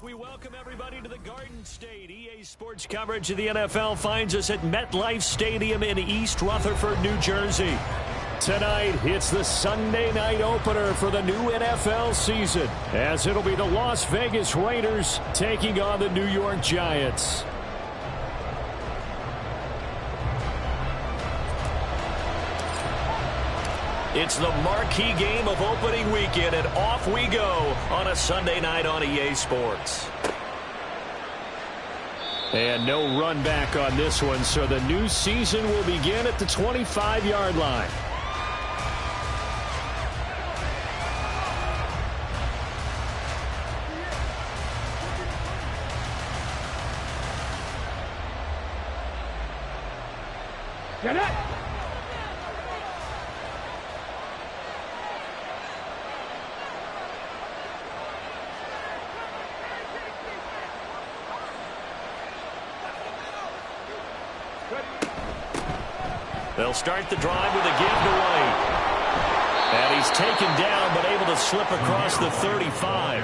We welcome everybody to the Garden State. EA Sports coverage of the NFL finds us at MetLife Stadium in East Rutherford, New Jersey. Tonight, it's the Sunday night opener for the new NFL season, as it'll be the Las Vegas Raiders taking on the New York Giants. It's the marquee game of opening weekend, and off we go on a Sunday night on EA Sports. And no run back on this one, so the new season will begin at the 25-yard line. Get it! They'll start the drive with a give to White. And he's taken down, but able to slip across the 35.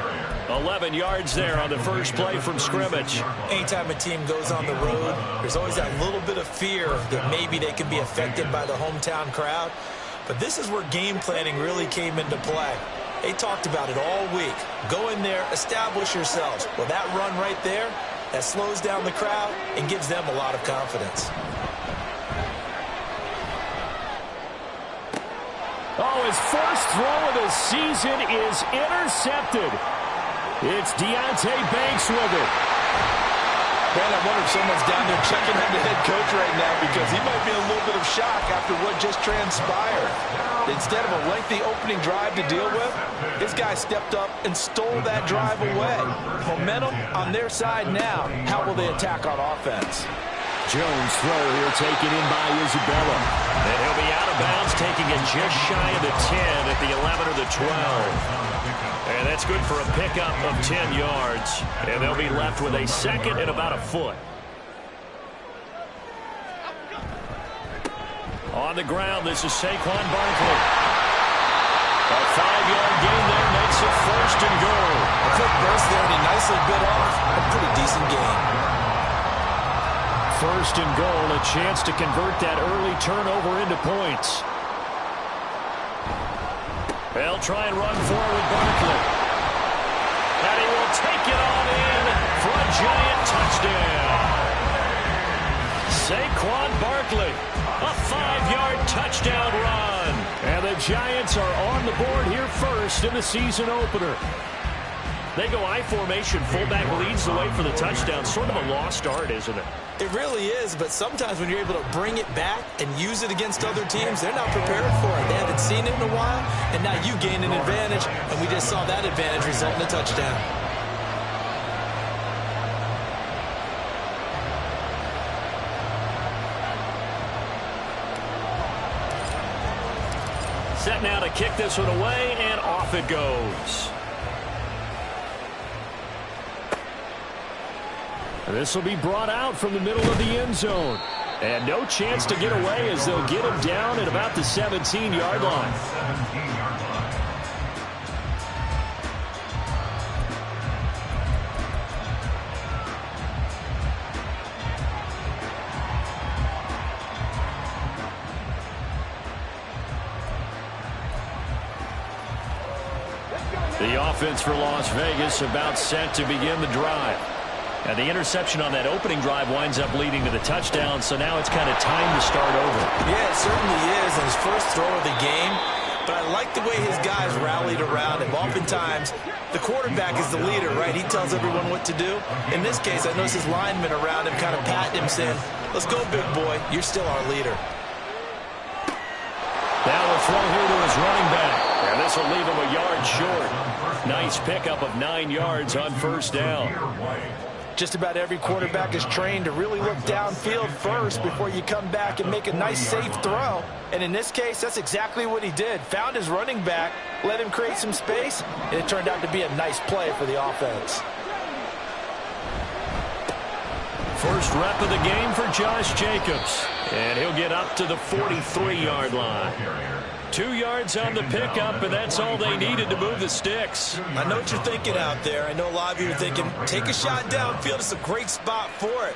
11 yards there on the first play from scrimmage. Anytime a team goes on the road, there's always that little bit of fear that maybe they can be affected by the hometown crowd. But this is where game planning really came into play. They talked about it all week. Go in there, establish yourselves. Well, that run right there, that slows down the crowd and gives them a lot of confidence. Oh, his first throw of the season is intercepted. It's Deonte Banks with it. Man, I wonder if someone's down there checking on the head coach right now, because he might be in a little bit of shock after what just transpired. Instead of a lengthy opening drive to deal with, this guy stepped up and stole that drive away. Momentum on their side now. How will they attack on offense? Jones throw here taken in by Isabella. And he'll be out of bounds, taking it just shy of the 10 at the 11 or the 12. And that's good for a pickup of 10 yards. And they'll be left with a second and about a foot. On the ground, this is Saquon Barkley. A 5-yard gain there makes it first and goal. A quick burst there, and he nicely bit off a pretty decent gain. First and goal, a chance to convert that early turnover into points. They'll try and run forward Barkley. And he will take it on in for a Giant touchdown. Saquon Barkley, a 5-yard touchdown run. And the Giants are on the board here first in the season opener. They go I formation, fullback leads the way for the touchdown. Sort of a lost art, isn't it? It really is, but sometimes when you're able to bring it back and use it against other teams, they're not prepared for it. They haven't seen it in a while, and now you gain an advantage, and we just saw that advantage result in a touchdown. Set now to kick this one away, and off it goes. This will be brought out from the middle of the end zone. And no chance to get away, as they'll get him down at about the 17-yard line. The offense for Las Vegas about set to begin the drive. And the interception on that opening drive winds up leading to the touchdown, so now it's kind of time to start over. Yeah, it certainly is, and his first throw of the game. But I like the way his guys rallied around him. Oftentimes, the quarterback is the leader, right? He tells everyone what to do. In this case, I noticed his linemen around him kind of patting him, saying, "Let's go, big boy. You're still our leader." Now a throw here to his running back. And this will leave him a yard short. Nice pickup of 9 yards on first down. Just about every quarterback is trained to really look downfield first before you come back and make a nice, safe throw. And in this case, that's exactly what he did. Found his running back, let him create some space, and it turned out to be a nice play for the offense. First rep of the game for Josh Jacobs. And he'll get up to the 43-yard line. 2 yards on the pickup, and that's all they needed to move the sticks. I know what you're thinking out there. I know a lot of you are thinking, take a shot downfield. It's a great spot for it.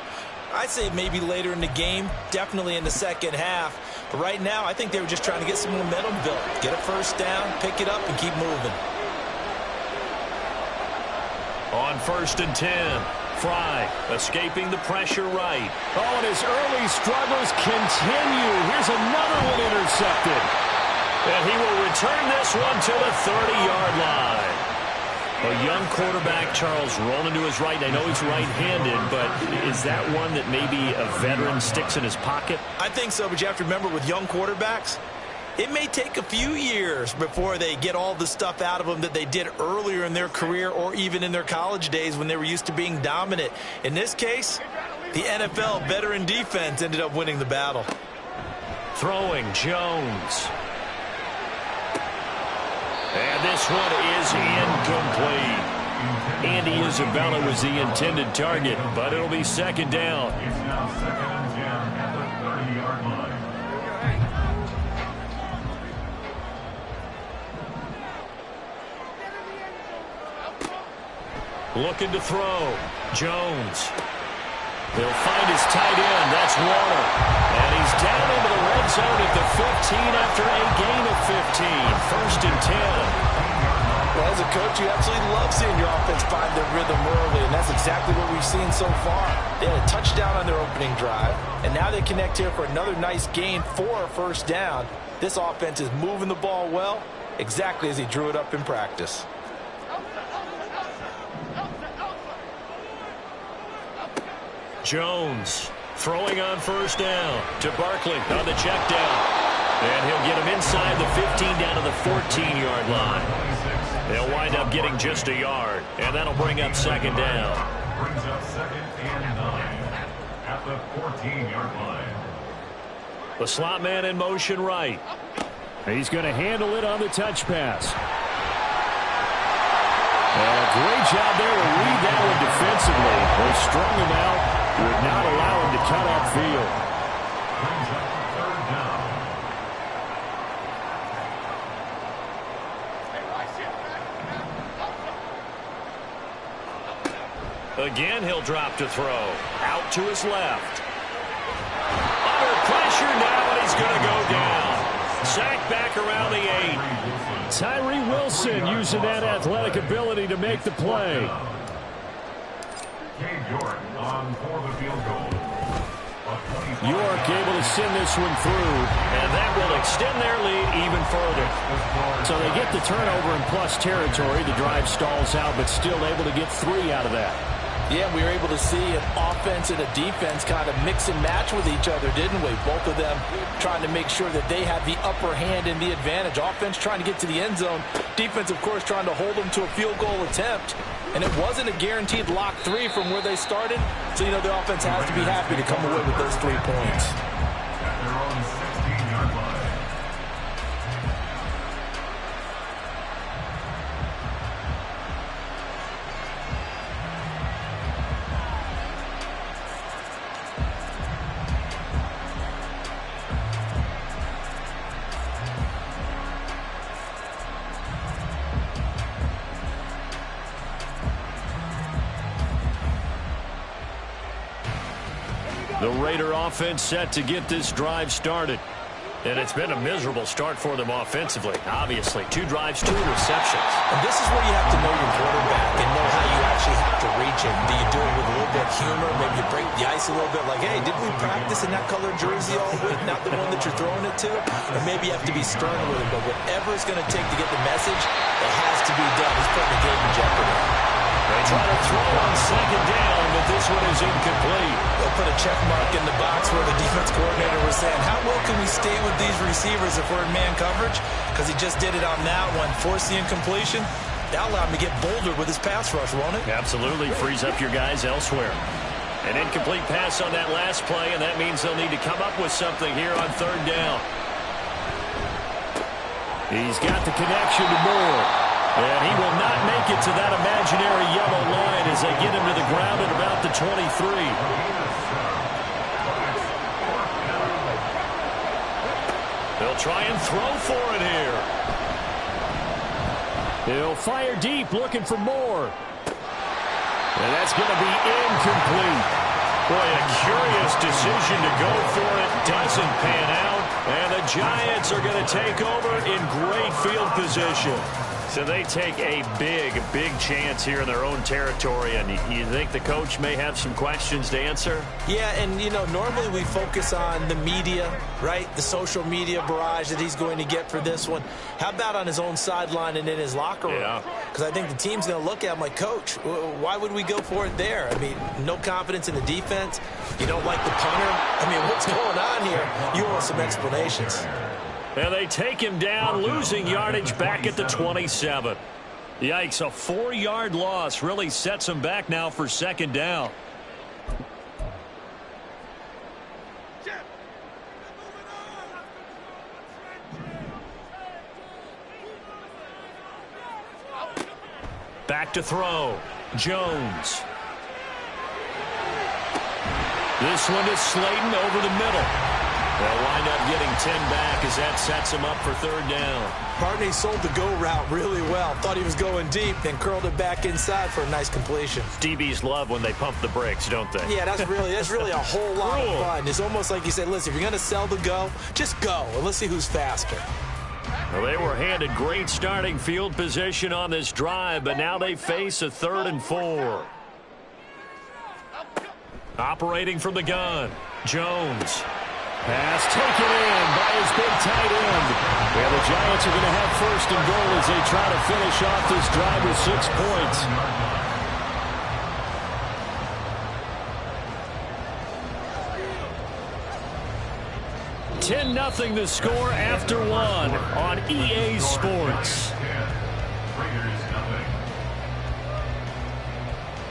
I'd say maybe later in the game, definitely in the second half. But right now, I think they were just trying to get some momentum built. Get a first down, pick it up, and keep moving. On 1st and 10, Fry escaping the pressure right. Oh, and his early struggles continue. Here's another one intercepted. And he will return this one to the 30-yard line. A young quarterback, Charles, rolling to his right. I know he's right-handed, but is that one that maybe a veteran sticks in his pocket? I think so, but you have to remember with young quarterbacks, it may take a few years before they get all the stuff out of them that they did earlier in their career or even in their college days when they were used to being dominant. In this case, the NFL veteran defense ended up winning the battle. Throwing, Jones. And this one is incomplete. Andy Isabella was the intended target, but it'll be second down. It's now second and 10 at the 30-yard line. Looking to throw. Jones. He'll find his tight end. That's Warner. And he's down into the red zone at the 15 after a gain of 15. 1st and 10. Well, as a coach, you absolutely love seeing your offense find their rhythm early, and that's exactly what we've seen so far. They had a touchdown on their opening drive, and now they connect here for another nice gain for a first down. This offense is moving the ball well, exactly as he drew it up in practice. Jones throwing on 1st down to Barkley on the check down. And he'll get him inside the 15 down to the 14-yard line. They'll wind up getting just a yard, and that'll bring up second down. Brings up 2nd and 9 at the 14-yard line. The slot man in motion right. He's going to handle it on the touch pass. And a great job there to read that one defensively. They strung him out, would not allow him to cut upfield. Brings up 3rd down. Again, he'll drop to throw. Out to his left. Under pressure now, and he's going to go down. Sacked back around the 8. Tyree Wilson using that athletic ability to make the play. Cade York on for the field goal. York able to send this one through, and that will extend their lead even further. So they get the turnover in plus territory. The drive stalls out, but still able to get 3 out of that. Yeah, we were able to see an offense and a defense kind of mix and match with each other, didn't we? Both of them trying to make sure that they have the upper hand and the advantage. Offense trying to get to the end zone. Defense, of course, trying to hold them to a field goal attempt. And it wasn't a guaranteed lock 3 from where they started. So, you know, the offense has to be happy to come away with those 3 points. At their own 16-yard line. The Raider offense set to get this drive started. And it's been a miserable start for them offensively. Obviously, 2 drives, 2 receptions. And this is where you have to know your quarterback and know how you actually have to reach him. Do you do it with a little bit of humor? Maybe you break the ice a little bit like, hey, didn't we practice in that colored jersey all week, not the one that you're throwing it to? Or maybe you have to be stern with him. But whatever it's going to take to get the message, it has to be done. He's putting the game in jeopardy. They try to throw on 2nd down, but this one is incomplete. They'll put a check mark in the box where the defense coordinator was saying, how well can we stay with these receivers if we're in man coverage? Because he just did it on that one. Force the incompletion. That'll allow him to get bolder with his pass rush, won't it? Absolutely. Frees up your guys elsewhere. An incomplete pass on that last play, and that means they'll need to come up with something here on 3rd down. He's got the connection to Moore. And he will not make it to that imaginary yellow line as they get him to the ground at about the 23. They'll try and throw for it here. He'll fire deep, looking for more. And that's going to be incomplete. Boy, a curious decision to go for it. Doesn't pan out. And the Giants are going to take over in great field position. So they take a big chance here in their own territory. And you think the coach may have some questions to answer? Yeah, and, you know, normally we focus on the media, right? The social media barrage that he's going to get for this one. How about on his own sideline and in his locker room? Yeah. Because I think the team's going to look at him like, Coach, why would we go for it there? I mean, no confidence in the defense. You don't like the punter. I mean, what's going on here? You want some explanations. And they take him down, losing yardage back at the 27. Yikes, a 4-yard loss really sets him back now for second down. Back to throw. Jones. This one is Slayton over the middle. They'll wind up getting 10 back as that sets him up for third down. Partney sold the go route really well. Thought he was going deep, then curled it back inside for a nice completion. DBs love when they pump the brakes, don't they? Yeah, that's really a whole lot of fun. It's almost like you said, listen, if you're going to sell the go, just go, and let's see who's faster. Well, they were handed great starting field position on this drive, but now they face a 3rd and 4. Operating from the gun, Jones. Pass taken in by his big tight end. Well, the Giants are going to have 1st and goal as they try to finish off this drive with 6 points. $10-0 the score after 1 on EA Sports.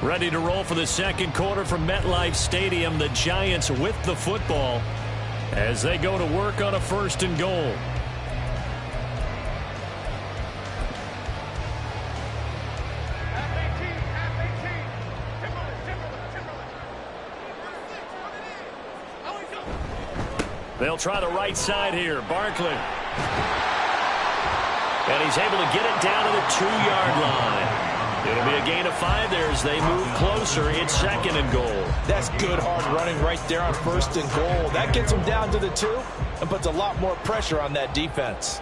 Ready to roll for the second quarter from MetLife Stadium. The Giants with the football as they go to work on a 1st and goal. They'll try the right side here. Barkley. And he's able to get it down to the 2-yard line. It'll be a gain of 5 there as they move closer. It's 2nd and goal. That's good hard running right there on 1st and goal. That gets them down to the 2 and puts a lot more pressure on that defense.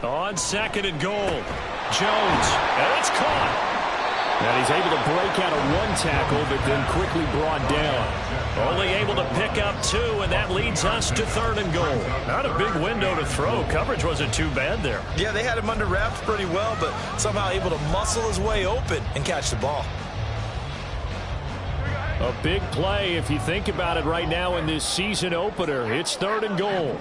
On 2nd and goal. Jones. And it's caught. And he's able to break out of 1 tackle, but then quickly brought down. Only able to pick up 2, and that leads us to 3rd and goal. Not a big window to throw. Coverage wasn't too bad there. Yeah, they had him under wraps pretty well, but somehow able to muscle his way open and catch the ball. A big play if you think about it right now in this season opener. It's 3rd and goal.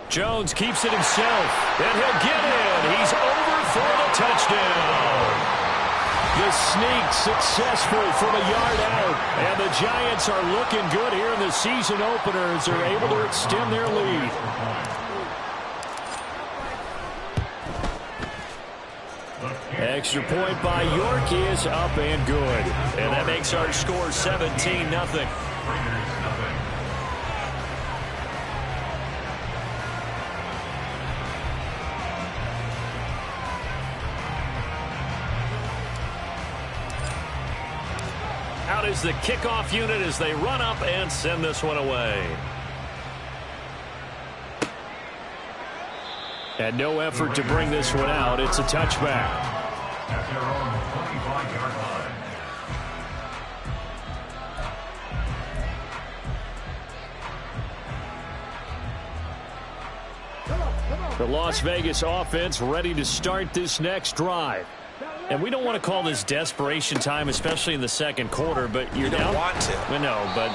Jones keeps it himself, and he'll get in. He's over for the touchdown. The sneak successful from a yard out. And the Giants are looking good here in the season opener as they're able to extend their lead. Extra point by York is up and good. And that makes our score 17-0. Out is the kickoff unit as they run up and send this one away. And no effort to bring this one out. It's a touchback. At their own 25-yard line. The Las Vegas offense ready to start this next drive. And we don't want to call this desperation time, especially in the second quarter, but you're down. You don't want to. Well, no, but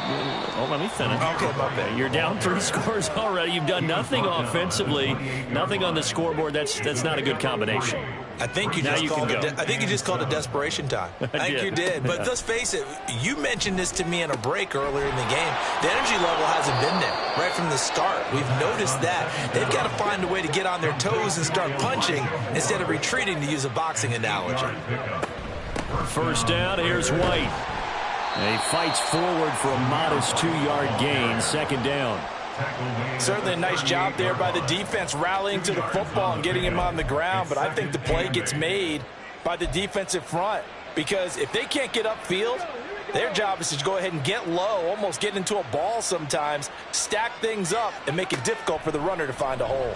let me finish. Okay, my bad. You're down 3 scores already. You've done nothing offensively, nothing on the scoreboard. That's not a good combination. I think you just called it desperation time. I think you did. But let's face it, you mentioned this to me in a break earlier in the game. The energy level hasn't been there right from the start. We've noticed that. They've got to find a way to get on their toes and start punching instead of retreating, to use a boxing analogy. First down, here's White. He fights forward for a modest 2-yard gain, second down. Certainly a nice job there by the defense rallying to the football and getting him on the ground, but I think the play gets made by the defensive front because if they can't get upfield, their job is to go ahead and get low, almost get into a ball sometimes, stack things up, and make it difficult for the runner to find a hole.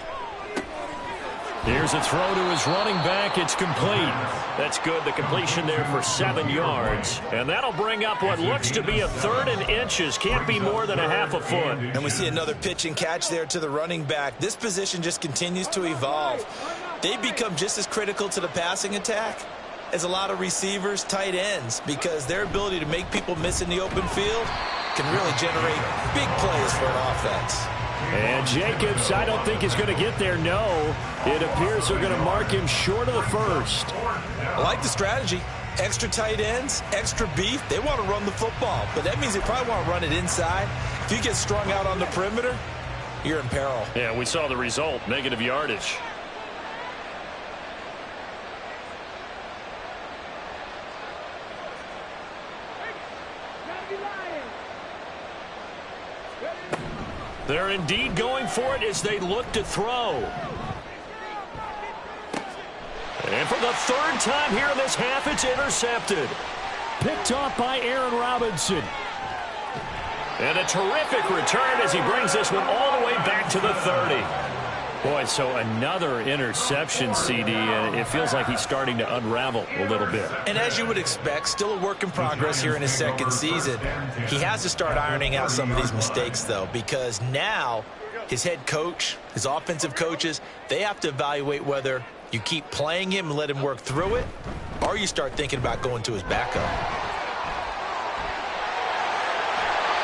Here's a throw to his running back. It's complete. That's good. The completion there for 7 yards. And that'll bring up what looks to be a 3rd and inches. Can't be more than a half a foot. And we see another pitch and catch there to the running back. This position just continues to evolve. They become just as critical to the passing attack as a lot of receivers, tight ends, because their ability to make people miss in the open field can really generate big plays for an offense. And Jacobs, I don't think is going to get there, no. It appears they're going to mark him short of the first. I like the strategy. Extra tight ends, extra beef. They want to run the football, but that means they probably want to run it inside. If you get strung out on the perimeter, you're in peril. Yeah, we saw the result, negative yardage. They're indeed going for it as they look to throw. And for the 3rd time here in this half, it's intercepted. Picked off by Aaron Robinson. And a terrific return as he brings this one all the way back to the 30. Boy, so another interception, CD, and it feels like he's starting to unravel a little bit. And as you would expect, still a work in progress here in his 2nd season. He has to start ironing out some of these mistakes, though, because now his head coach, his offensive coaches, they have to evaluate whether you keep playing him and let him work through it, or you start thinking about going to his backup.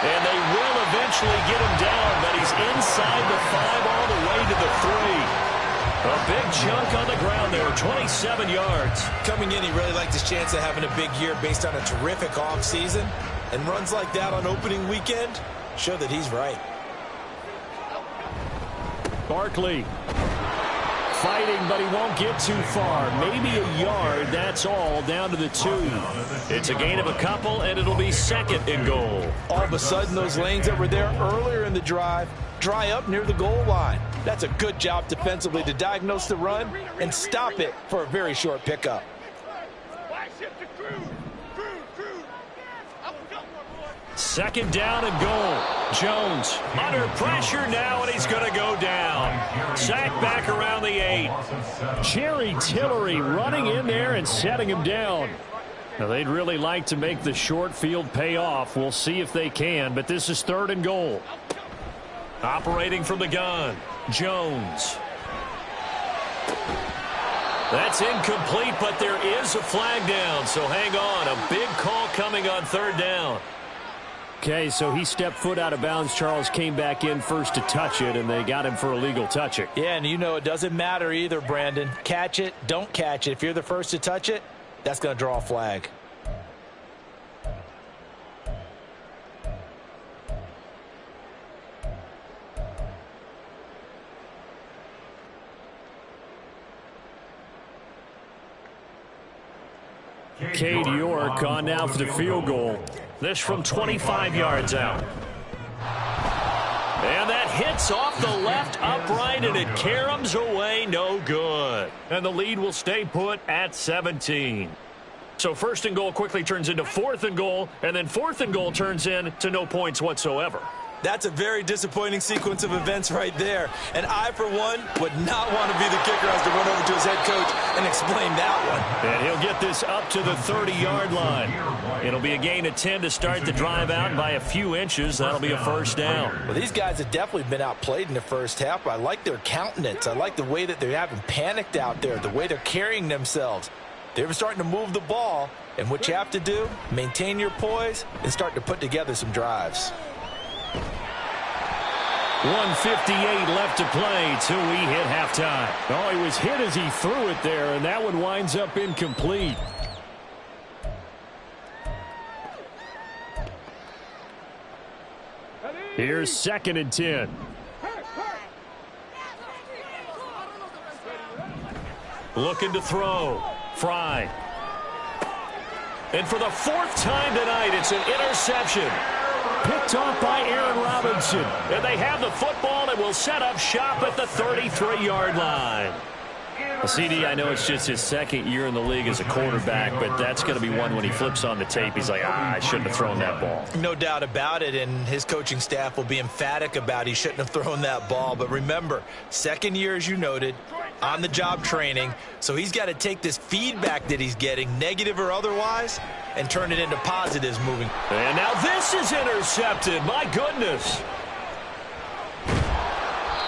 And they will eventually get him down, but he's inside the 5 all the way to the 3. A big chunk on the ground there, 27 yards. Coming in, he really liked his chance of having a big year based on a terrific offseason. And runs like that on opening weekend show that he's right. Barkley fighting, but he won't get too far. Maybe a yard, that's all, down to the 2. It's a gain of a couple, and it'll be 2nd and goal. All of a sudden, those lanes that were there earlier in the drive dry up near the goal line. That's a good job defensively to diagnose the run and stop it for a very short pickup. Second down and goal. Jones under pressure now, and he's going to go down. Sacked back around the 8. Jerry Tillery running in there and setting him down. Now, they'd really like to make the short field pay off. We'll see if they can, but this is 3rd and goal. Operating from the gun, Jones. That's incomplete, but there is a flag down, so hang on. A big call coming on 3rd down. Okay, so he stepped foot out of bounds. Charles came back in first to touch it, and they got him for illegal touching. Yeah, and you know it doesn't matter either, Brandon. Catch it, don't catch it. If you're the first to touch it, that's going to draw a flag. Cade York on now for the field goal. This from 25 yards out. And that hits off the left upright, and it caroms away, no good. And the lead will stay put at 17. So 1st and goal quickly turns into 4th and goal, and then 4th and goal turns into no points whatsoever. That's a very disappointing sequence of events right there. And I, for one, would not want to be the kicker as to run over to his head coach and explain that one. And he'll get this up to the 30-yard line. It'll be a gain of 10 to start the drive out by a few inches. That'll be a 1st down. Well, these guys have definitely been outplayed in the first half. I like their countenance. I like the way that they haven't panicked out there, the way they're carrying themselves. They're starting to move the ball, and what you have to do, maintain your poise and start to put together some drives. 1:58 left to play till we hit halftime. Oh, he was hit as he threw it there, and that one winds up incomplete. Here's 2nd and 10. Looking to throw. Fry. And for the fourth time tonight, it's an interception. Picked off by Aaron Robinson. And they have the football and will set up shop at the 33-yard line. Well, CD, I know it's just his second year in the league as a quarterback, but that's going to be one when he flips on the tape. He's like, I shouldn't have thrown that ball. No doubt about it, and his coaching staff will be emphatic about he shouldn't have thrown that ball. But remember, second year, as you noted, on-the-job training, so he's got to take this feedback that he's getting, negative or otherwise, and turn it into positives moving. And now this is intercepted. My goodness.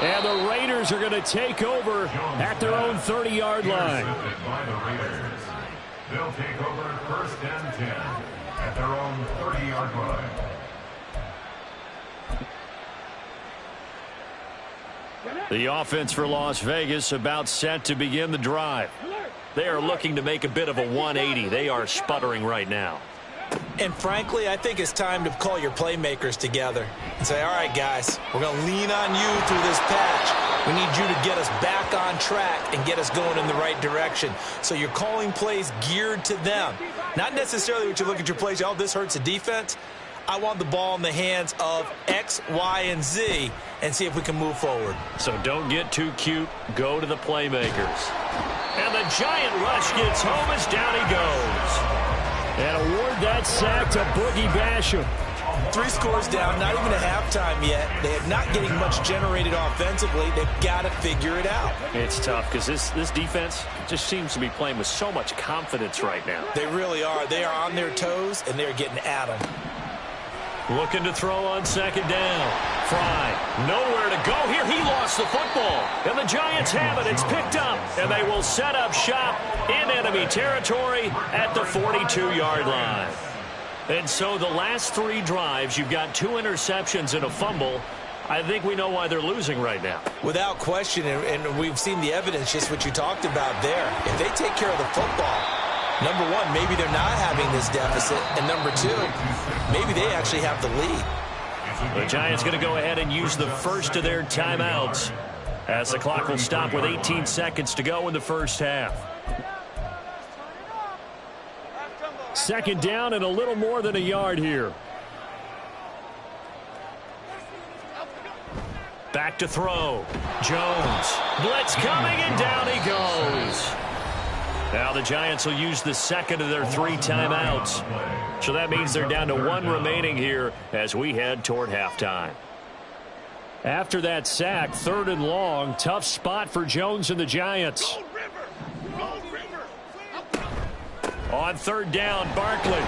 And the Raiders are going to take over at their own 30-yard line. By the Raiders. They'll take over first and 10 at their own 30-yard line. The offense for Las Vegas about set to begin the drive. They are looking to make a bit of a 180. They are sputtering right now. And frankly, I think it's time to call your playmakers together and say, all right, guys, we're going to lean on you through this patch. We need you to get us back on track and get us going in the right direction. So you're calling plays geared to them. Not necessarily what you look at your plays, oh, this hurts the defense. I want the ball in the hands of X, Y, and Z and see if we can move forward. So don't get too cute. Go to the playmakers. And the giant rush gets home as down he goes. And award that sack to Boogie Basham. 3 scores down, not even at halftime yet. They are not getting much generated offensively. They've got to figure it out. It's tough because this defense just seems to be playing with so much confidence right now. They really are. They are on their toes, and they're getting at them. Looking to throw on second down. Fry, nowhere to go here. He lost the football. And the Giants have it. It's picked up. And they will set up shop in enemy territory at the 42-yard line. And so the last 3 drives, you've got 2 interceptions and a fumble. I think we know why they're losing right now. Without question, and we've seen the evidence, just what you talked about there. If they take care of the football, number one, maybe they're not having this deficit. And number 2, maybe they actually have the lead. The Giants going to go ahead and use the first of their timeouts as the clock will stop with 18 seconds to go in the first half. Second down and a little more than a yard here. Back to throw. Jones. Blitz coming, and down he goes. Now the Giants will use the second of their 3 timeouts. So that means they're down to 1 remaining here as we head toward halftime. After that sack, 3rd and long, tough spot for Jones and the Giants. On 3rd down, Barkley.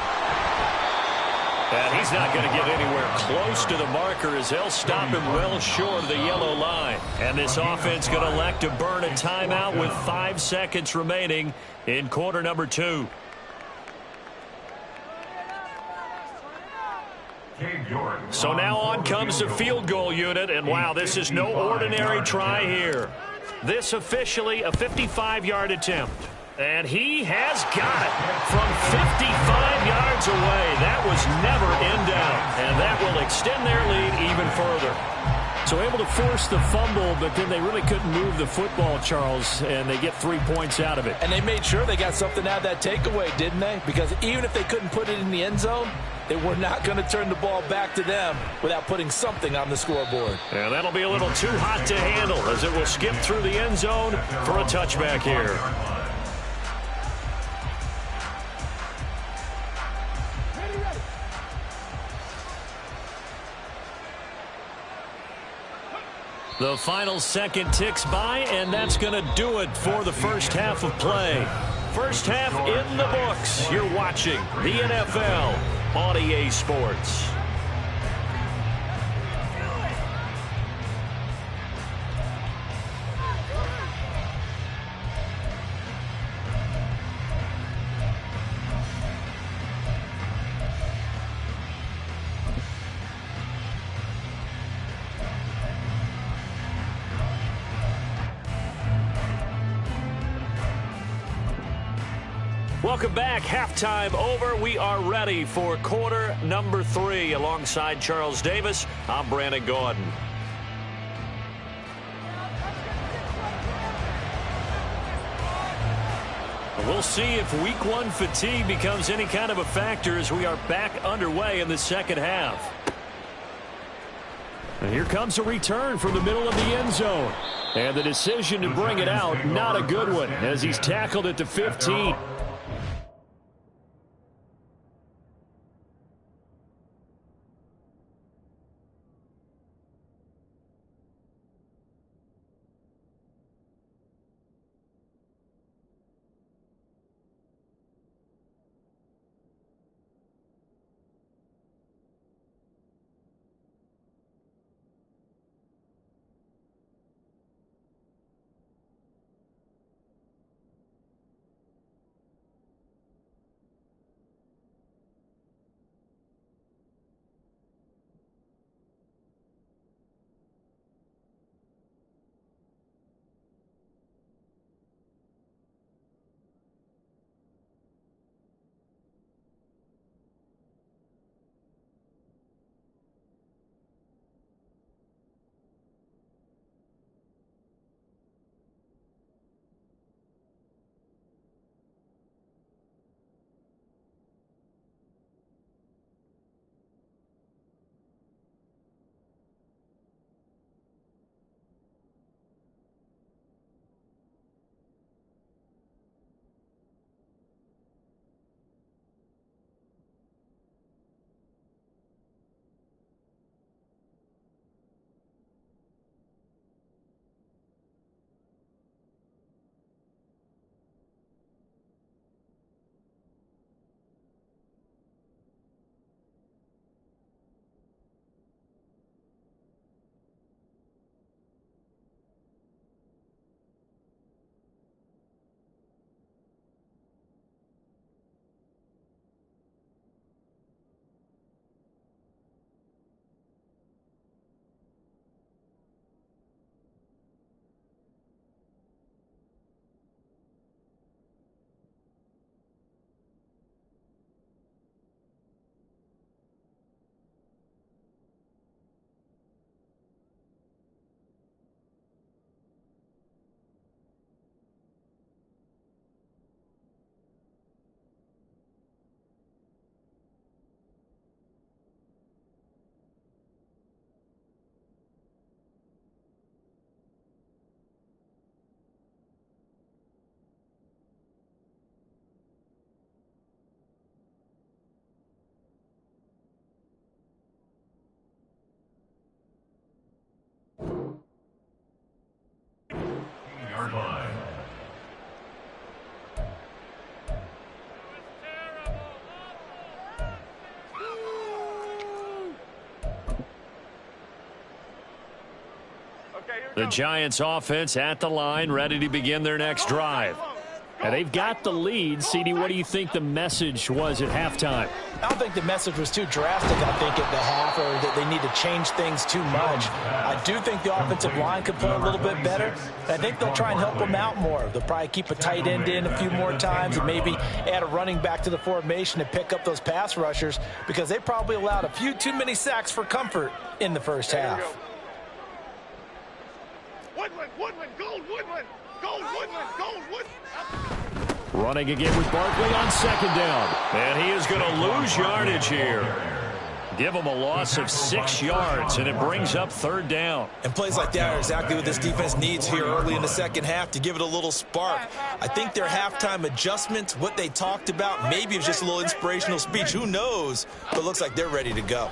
And he's not going to get anywhere close to the marker as they'll stop him well short of the yellow line. And this offense going to elect to burn a timeout with 5 seconds remaining in quarter number 2. So now on comes the field goal unit. And wow, this is no ordinary try here. This officially a 55-yard attempt. And he has got it from 55 yards away. That was never in doubt. And that will extend their lead even further. So able to force the fumble, but then they really couldn't move the football, Charles, and they get 3 points out of it. And they made sure they got something out of that takeaway, didn't they? Because even if they couldn't put it in the end zone, they were not going to turn the ball back to them without putting something on the scoreboard. And that'll be a little too hot to handle as it will skip through the end zone for a touchback here. The final second ticks by, and that's going to do it for the first half of play. First half in the books. You're watching the NFL on EA Sports. Welcome back. Halftime over. We are ready for quarter number 3. Alongside Charles Davis, I'm Brandon Gordon. We'll see if week one fatigue becomes any kind of a factor as we are back underway in the second half. And here comes a return from the middle of the end zone. And the decision to bring it out, not a good one, as he's tackled at the 15. The Giants offense at the line, ready to begin their next drive. And they've got the lead. CD, what do you think the message was at halftime? I don't think the message was too drastic, I think, at the half, or that they need to change things too much. I do think the offensive line could play a little bit better. I think they'll try and help them out more. They'll probably keep a tight end in a few more times and maybe add a running back to the formation and pick up those pass rushers, because they probably allowed a few too many sacks for comfort in the first half. Woodland, Gold, Woodland, Running again with Barkley on second down. And he is going to lose yardage here. Give him a loss of 6 yards, and it brings up third down. And plays like that are exactly what this defense needs here early in the second half to give it a little spark. I think their halftime adjustments, what they talked about, maybe it was just a little inspirational speech. Who knows? But it looks like they're ready to go.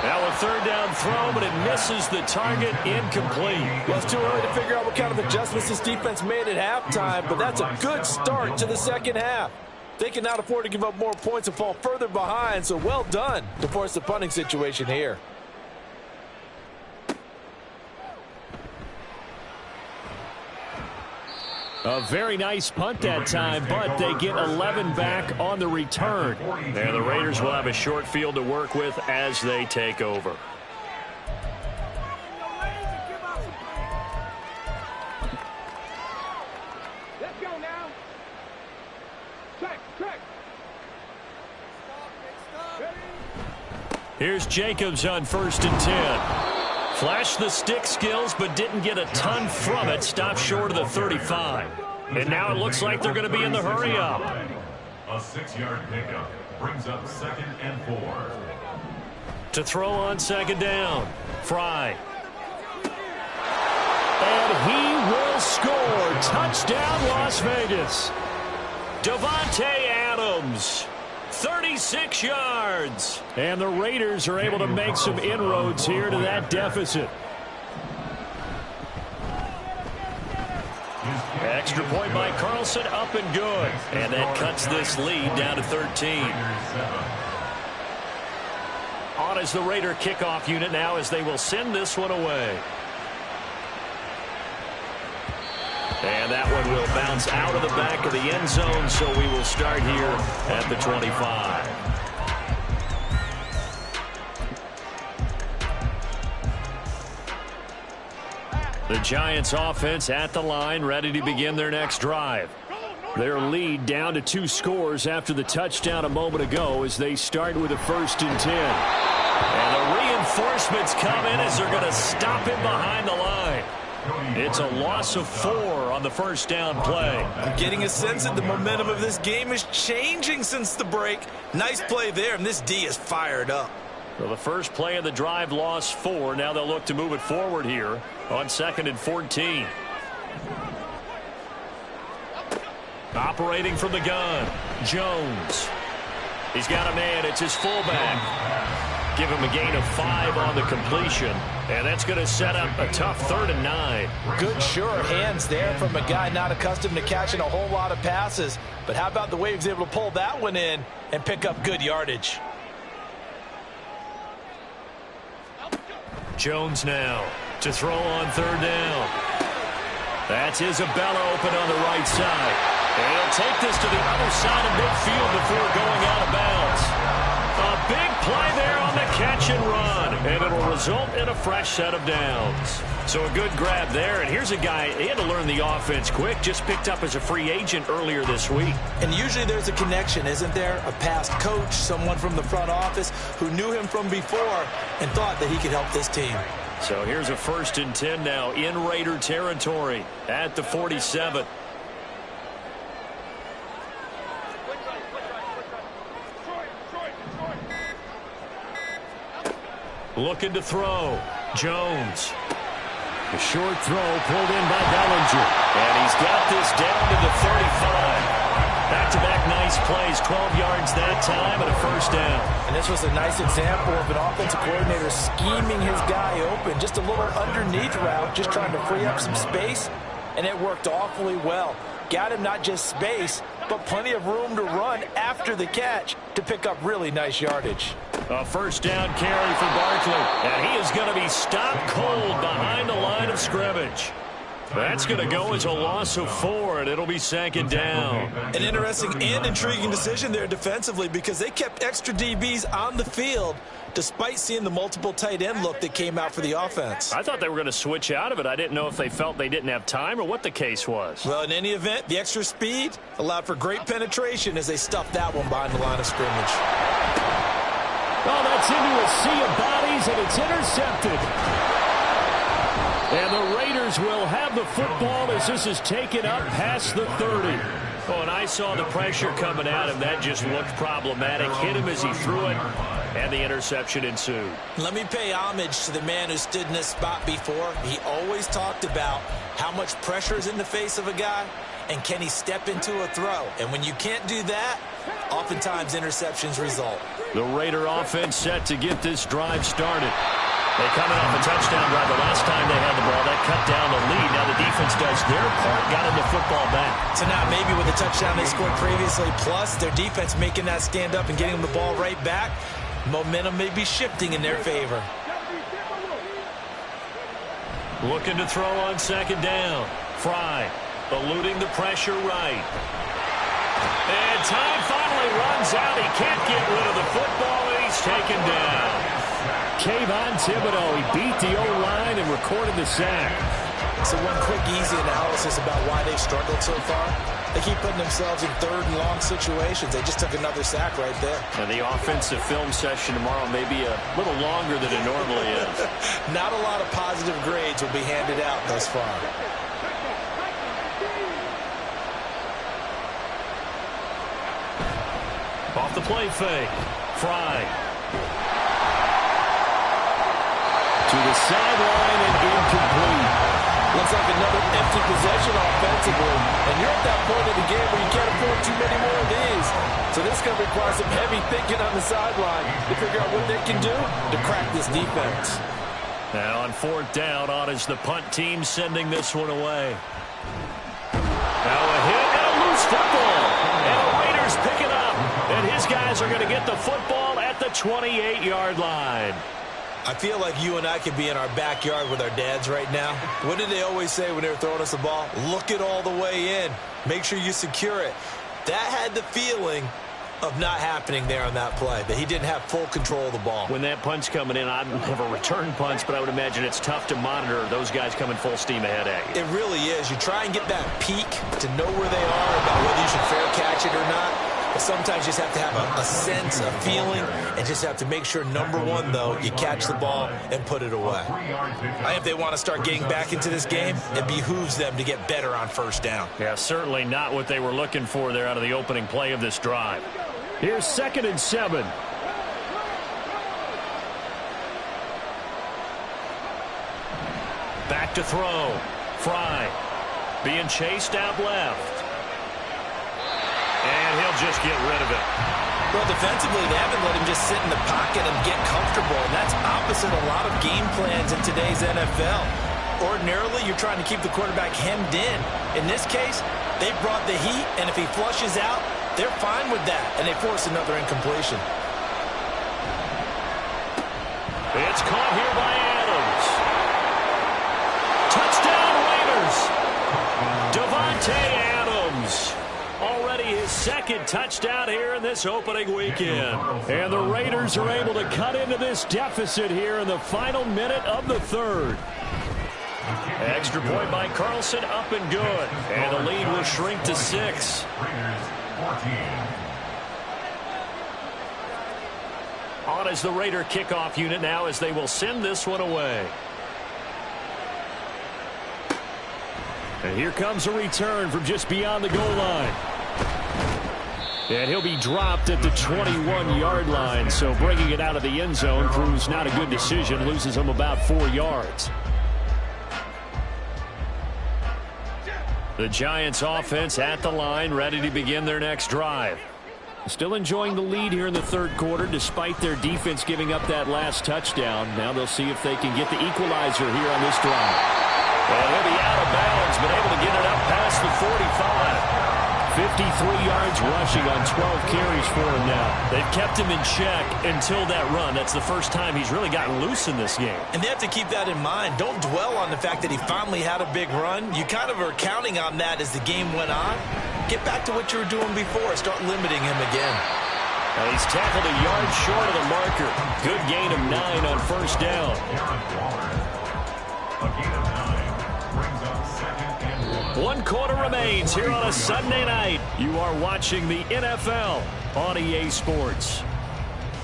Now a third down throw, but it misses the target, incomplete. Well, it's too early to figure out what kind of adjustments this defense made at halftime, but that's a good start to the second half. They cannot afford to give up more points and fall further behind, so well done to force the punting situation here. A very nice punt that time, but they get 11 back on the return. And the Raiders will have a short field to work with as they take over. Let's go now. Check. Here's Jacobs on 1st and 10. Flashed the stick skills, but didn't get a ton from it. Stopped short of the 35. And now it looks like they're going to be in the hurry-up. A 6-yard pickup brings up 2nd and 4. To throw on 2nd down. Fry. And he will score. Touchdown, Las Vegas. Davante Adams, 36 yards. And the Raiders are able to make some inroads here to that deficit. Extra point by Carlson, up and good. And that cuts this lead down to 13. On as the Raider kickoff unit now as they will send this one away. And that one will bounce out of the back of the end zone, so we will start here at the 25. The Giants offense at the line, ready to begin their next drive. Their lead down to 2 scores after the touchdown a moment ago as they start with a 1st and 10. And the reinforcements come in as they're going to stop him behind the line. It's a loss of 4 on the 1st down play. I'm getting a sense that the momentum of this game is changing since the break. Nice play there, and this D is fired up. So the first play of the drive lost 4. Now they'll look to move it forward here on 2nd and 14. Operating from the gun, Jones. He's got a man. It's his fullback. Give him a gain of 5 on the completion, and that's going to set up a tough 3rd and 9. Good, sure hands there from a guy not accustomed to catching a whole lot of passes. But how about the way he was able to pull that one in and pick up good yardage? Jones now to throw on 3rd down. That's Isabella open on the right side. And he'll take this to the other side of midfield before going out of bounds. A big play there on the catch and run, and it'll result in a fresh set of downs. So a good grab there, and here's a guy, he had to learn the offense quick, just picked up as a free agent earlier this week. And usually there's a connection, isn't there? A past coach, someone from the front office who knew him from before and thought that he could help this team. So here's a 1st and 10 now in Raider territory at the 47. Looking to throw. Jones. A short throw pulled in by Bellinger. And he's got this down to the 35. Back-to-back nice plays. 12 yards that time and a 1st down. And this was a nice example of an offensive coordinator scheming his guy open. Just a little underneath route, just trying to free up some space. And it worked awfully well. Got him not just space, but plenty of room to run after the catch to pick up really nice yardage. A 1st down carry for Barkley. And he is going to be stopped cold behind the line of scrimmage. That's going to go as a loss of 4, and it'll be 2nd down. An interesting and intriguing decision there defensively because they kept extra DBs on the field despite seeing the multiple tight end look that came out for the offense. I thought they were going to switch out of it. I didn't know if they felt they didn't have time or what the case was. Well, in any event, the extra speed allowed for great penetration as they stuffed that one behind the line of scrimmage. Oh, that's into a sea of bodies, and it's intercepted. And the Raiders will have the football as this is taken up past the 30. Oh, and I saw the pressure coming at him. That just looked problematic. Hit him as he threw it, and the interception ensued. Let me pay homage to the man who stood in this spot before. He always talked about how much pressure is in the face of a guy, and can he step into a throw. And when you can't do that, oftentimes interceptions result. The Raider offense set to get this drive started. They coming off a touchdown drive. The last time they had the ball, that cut down the lead. Now the defense does their part, got them the football back. So now maybe with the touchdown they scored previously, plus their defense making that stand up and getting them the ball right back, momentum may be shifting in their favor. Looking to throw on 2nd down. Fry eluding the pressure right. And time finally runs out. He can't get rid of the football, and he's taken down. Kayvon Thibodeau, he beat the O-line and recorded the sack. So one quick, easy analysis about why they've struggled so far. They keep putting themselves in 3rd and long situations. They just took another sack right there. And the offensive film session tomorrow may be a little longer than it normally is. Not a lot of positive grades will be handed out thus far. off the play fake. Fry. To the sideline and incomplete. Looks like another empty possession offensively. And you're at that point of the game where you can't afford too many more of these. So this is going to require some heavy thinking on the sideline to figure out what they can do to crack this defense. Now on fourth down, on is the punt team sending this one away. Now a hit and a loose football. And the Raiders pick it up. And his guys are going to get the football at the 28-yard line. I feel like you and I could be in our backyard with our dads right now. What did they always say when they were throwing us the ball? Look it all the way in. Make sure you secure it. That had the feeling of not happening there on that play, that he didn't have full control of the ball. When that punt's coming in, I don't have a return punch, but I would imagine it's tough to monitor those guys coming full steam ahead at you. It really is. You try and get that peek to know where they are about whether you should fair catch it or not. But sometimes you just have to have a sense, a feeling, and just have to make sure, number one, though, you catch the ball and put it away. I think if they want to start getting back into this game, it behooves them to get better on first down. Yeah, certainly not what they were looking for there out of the opening play of this drive. Here's 2nd and 7. Back to throw. Fry. Being chased out left. And he'll just get rid of it. Well, defensively, they haven't let him just sit in the pocket and get comfortable, and that's opposite a lot of game plans in today's NFL. Ordinarily, you're trying to keep the quarterback hemmed in. In this case, they brought the heat, and if he flushes out, they're fine with that, and they force another incompletion. It's caught here by Adams. Touchdown, Raiders. Davante Adams. Already his 2nd touchdown here in this opening weekend. And the Raiders are able to cut into this deficit here in the final minute of the 3rd. Extra point by Carlson, up and good. And the lead will shrink to 6. On is the Raider kickoff unit now as they will send this one away. And here comes a return from just beyond the goal line. And he'll be dropped at the 21-yard line, so bringing it out of the end zone proves not a good decision, loses him about 4 yards. The Giants offense at the line, ready to begin their next drive. Still enjoying the lead here in the 3rd quarter, despite their defense giving up that last touchdown. Now they'll see if they can get the equalizer here on this drive. And he'll be out of bounds, but able to get it up past the 45. 53 yards rushing on 12 carries for him now. They've kept him in check until that run. That's the first time he's really gotten loose in this game. And they have to keep that in mind. Don't dwell on the fact that he finally had a big run. You kind of are counting on that as the game went on. Get back to what you were doing before. Start limiting him again. Now he's tackled a yard short of the marker. Good gain of 9 on first down. A gain of 9 brings up 2nd and 1. 1 quarter remains here on a Sunday night. You are watching the NFL on EA Sports.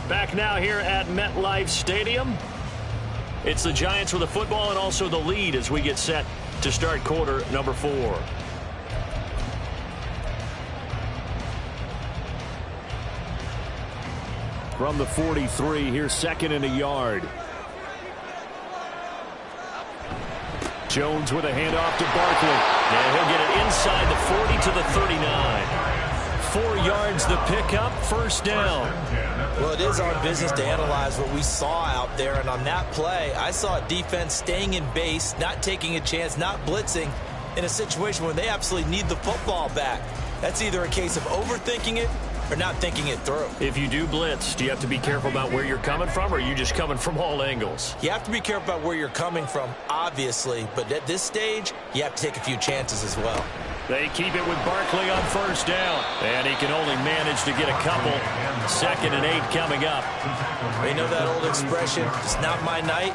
Back now here at MetLife Stadium. It's the Giants with the football and also the lead as we get set to start quarter number 4. From the 43, here's 2nd and a yard. Jones with a handoff to Barkley. And he'll get it inside the 40 to the 39. 4 yards the pickup, first down. Well, it is our business to analyze what we saw out there. And on that play, I saw a defense staying in base, not taking a chance, not blitzing in a situation where they absolutely need the football back. That's either a case of overthinking it or not thinking it through. If you do blitz, do you have to be careful about where you're coming from, or are you just coming from all angles? You have to be careful about where you're coming from, obviously, but at this stage, you have to take a few chances as well. They keep it with Barkley on first down, and he can only manage to get a couple. 2nd and 8 coming up. You know that old expression, it's not my night?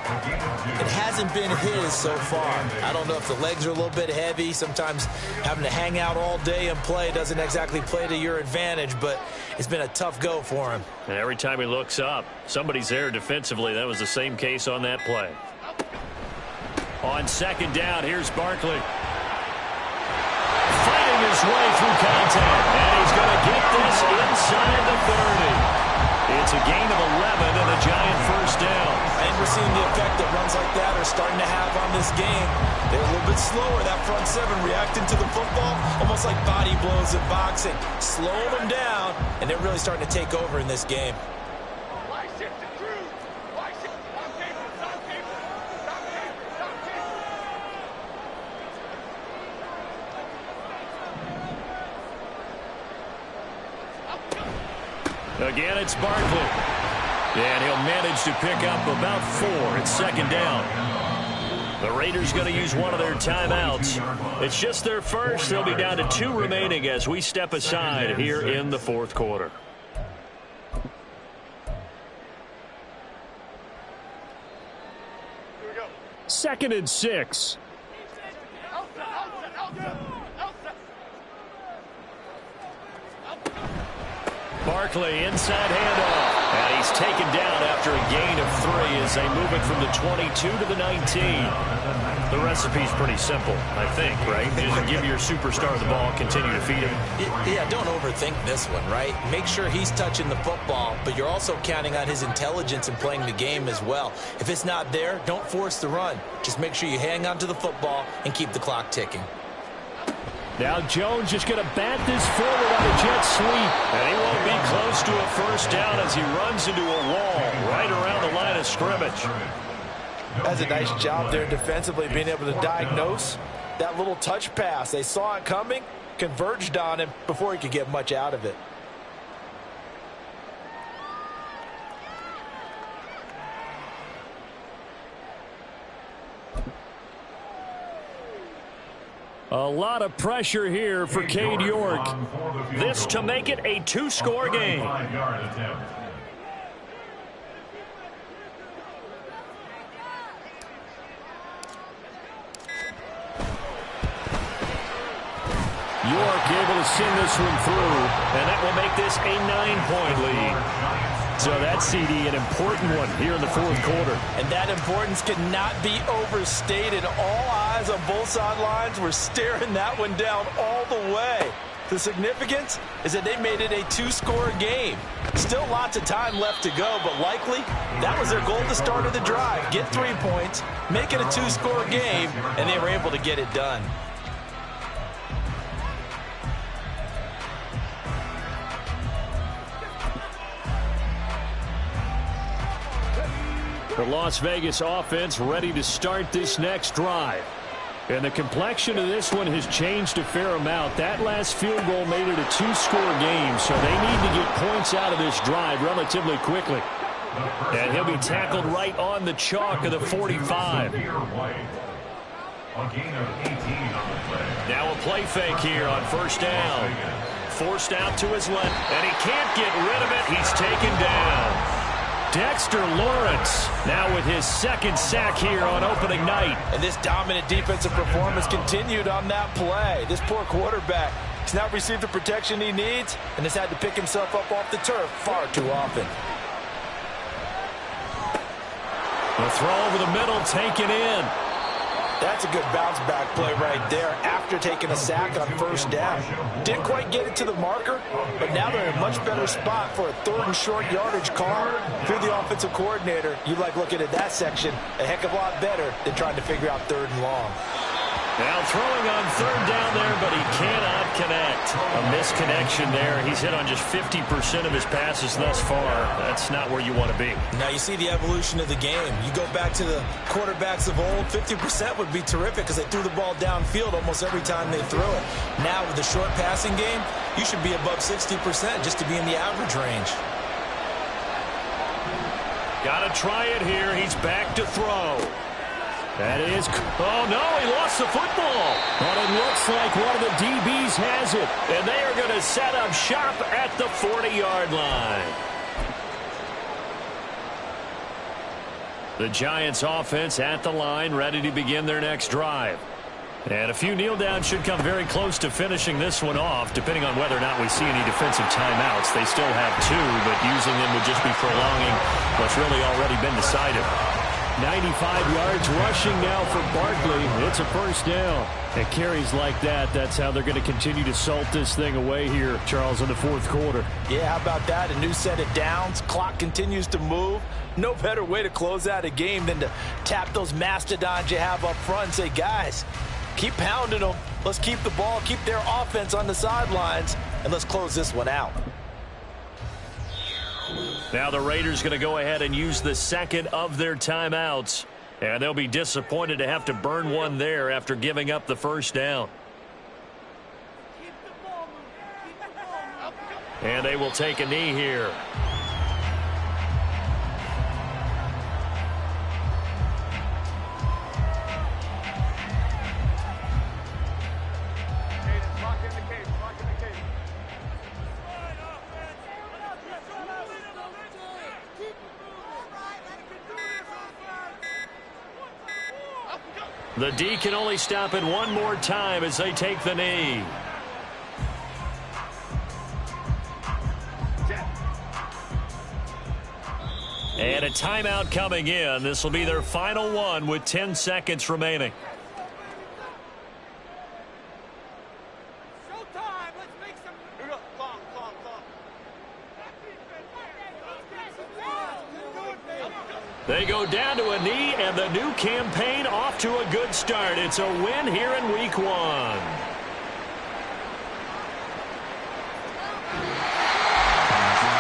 It hasn't been his so far. I don't know if the legs are a little bit heavy. Sometimes having to hang out all day and play doesn't exactly play to your advantage, but it's been a tough go for him. And every time he looks up, somebody's there defensively. That was the same case on that play. On 2nd down, here's Barkley. Fighting his way through contact. And he's going to get this inside the 30. It's a gain of 11 and a giant first down. And we're seeing the effect that runs like that are starting to have on this game. They're a little bit slower, that front seven, reacting to the football, almost like body blows in boxing. Slow them down, and they're really starting to take over in this game. Why shift the crew? Why shift? Stop cable, stop cable, stop cable, stop cable. Again, it's Barkley. And he'll manage to pick up about 4. It's second down. The Raiders going to use one of their timeouts. It's just their first. They'll be down to 2 remaining as we step aside here in the fourth quarter. Here we go. 2nd and 6. Elsa. Barkley inside handoff. And he's taken down after a gain of 3 as they move it from the 22 to the 19. The recipe's pretty simple, I think, right? Just give your superstar the ball, continue to feed him. Yeah, don't overthink this one, right? Make sure he's touching the football, but you're also counting on his intelligence in playing the game as well. If it's not there, don't force the run. Just make sure you hang on to the football and keep the clock ticking. Now Jones just going to bat this forward on a jet sweep. And he won't be close to a first down as he runs into a wall right around the line of scrimmage. That's a nice job there defensively, being able to diagnose that little touch pass. They saw it coming, converged on him before he could get much out of it. A lot of pressure here for Cade York. This to make it a 2-score game. York able to send this one through, and that will make this a 9-point lead. So that, CD, an important one here in the fourth quarter. And that importance cannot be overstated. All eyes on both sidelines were staring that one down all the way. The significance is that they made it a 2-score game. Still lots of time left to go, but likely that was their goal to start of the drive. Get 3 points, make it a 2-score game, and they were able to get it done. The Las Vegas offense ready to start this next drive. And the complexion of this one has changed a fair amount. That last field goal made it a 2-score game, so they need to get points out of this drive relatively quickly. And he'll be tackled right on the chalk of the 45. Now a play fake here on first down. Forced out to his left, and he can't get rid of it. He's taken down. Dexter Lawrence now with his 2nd sack here on opening night. And this dominant defensive performance continued on that play. This poor quarterback has not received the protection he needs and has had to pick himself up off the turf far too often. The throw over the middle taken in. That's a good bounce-back play right there after taking a sack on first down. Didn't quite get it to the marker, but now they're in a much better spot for a 3rd and short yardage call. If you're the offensive coordinator, you like looking at that section a heck of a lot better than trying to figure out 3rd and long. Now throwing on 3rd down there, but he cannot connect. A misconnection there. He's hit on just 50% of his passes thus far. That's not where you want to be. Now you see the evolution of the game. You go back to the quarterbacks of old, 50% would be terrific because they threw the ball downfield almost every time they threw it. Now with the short passing game, you should be above 60% just to be in the average range. Got to try it here. He's back to throw. That is, oh no, he lost the football. But it looks like one of the DBs has it. And they are going to set up shop at the 40-yard line. The Giants offense at the line, ready to begin their next drive. And a few kneel downs should come very close to finishing this one off, depending on whether or not we see any defensive timeouts. They still have 2, but using them would just be prolonging what's really already been decided. 95 yards rushing now for Barkley. It's a first down. And carries like that, that's how they're going to continue to salt this thing away here, Charles, in the fourth quarter. Yeah, how about that? A new set of downs. Clock continues to move. No better way to close out a game than to tap those mastodons you have up front and say, guys, keep pounding them. Let's keep the ball, keep their offense on the sidelines, and let's close this one out. Now the Raiders going to go ahead and use the second of their timeouts. And they'll be disappointed to have to burn one there after giving up the first down. And they will take a knee here. The D can only stop it one more time as they take the knee. And a timeout coming in. This will be their final one with 10 seconds remaining. Showtime! Let's make some... Calm. They go down to a knee, and the new campaign off to a good start. It's a win here in Week 1. The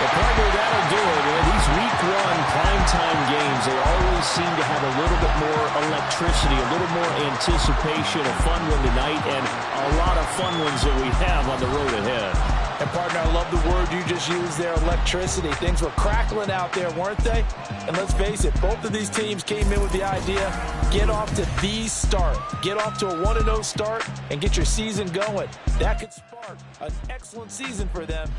partner, that'll do it. In these Week 1 primetime games, they always seem to have a little bit more electricity, a little more anticipation, a fun one tonight, and a lot of fun ones that we have on the road ahead. And, partner, I love the word you just used there, electricity. Things were crackling out there, weren't they? And let's face it, both of these teams came in with the idea, get off to the start. Get off to a 1-0 start and get your season going. That could spark an excellent season for them.